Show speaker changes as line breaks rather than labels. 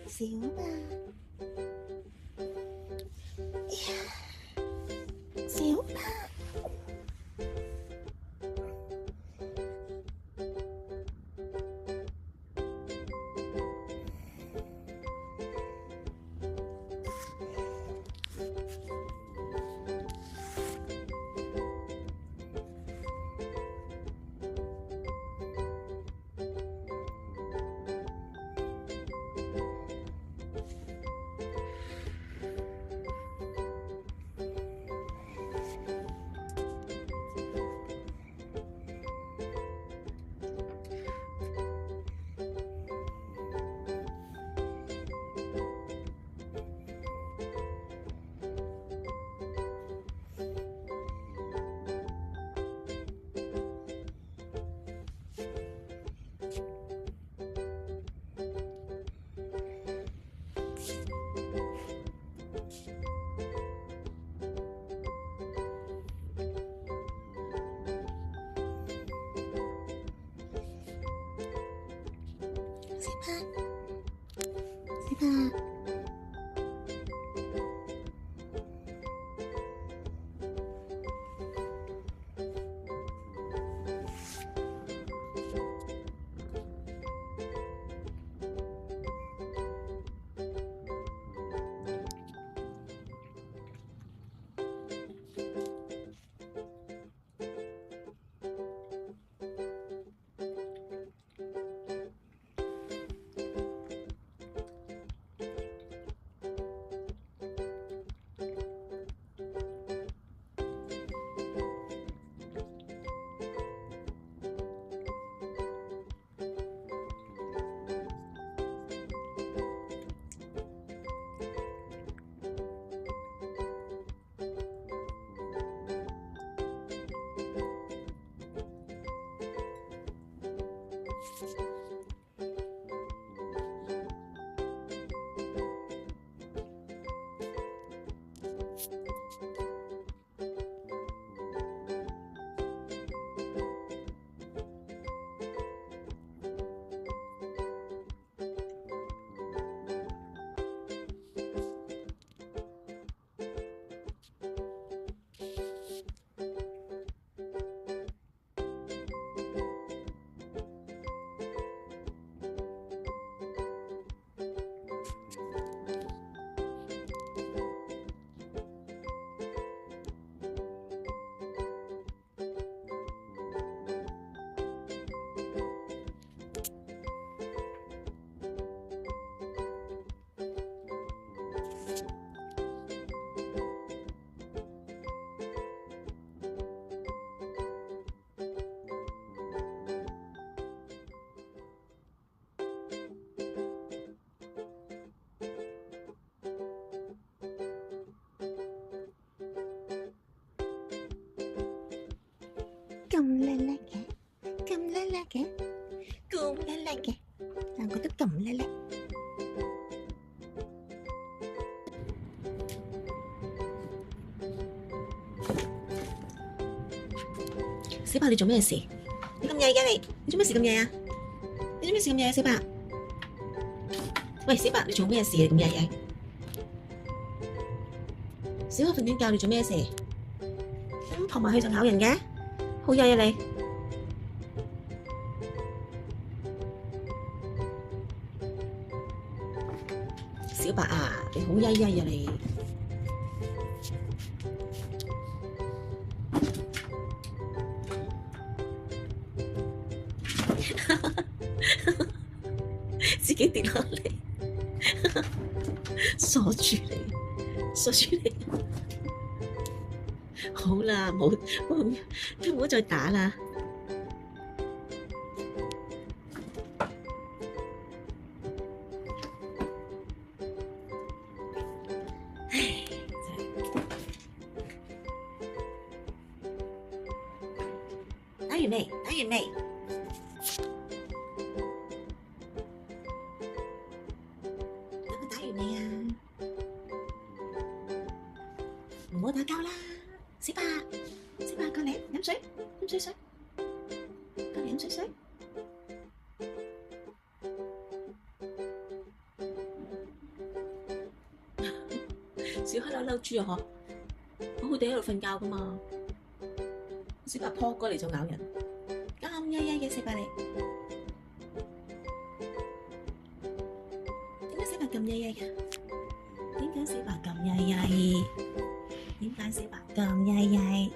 小白，小白，小白，咁叻叻嘅，咁叻叻嘅，咁叻叻嘅，兩個都咁叻叻。小白，你做咩事？你咁曳嘅你？你做咩事咁曳啊？你做咩事咁曳啊？小白，喂，小白，你做咩事？你咁曳嘅？小學瞓短覺，你做咩事？咁撲埋去就咬人嘅，好曳啊你！小白啊，你好曳曳啊你！自己跌落嚟，鎖住你，鎖住你。好啦，唔好再打啦。唉，打完未？打完未？打完未啊？唔好打交啦，小白，小白過嚟飲水，飲水水，過嚟飲水水。小黑嬲嬲豬啊嗬，好好地喺度瞓覺噶嘛，小白撲過嚟就咬人，咁曳曳嘅小白你，點解小白咁曳曳嘅？點解小白咁曳曳？點解小白咁曳曳？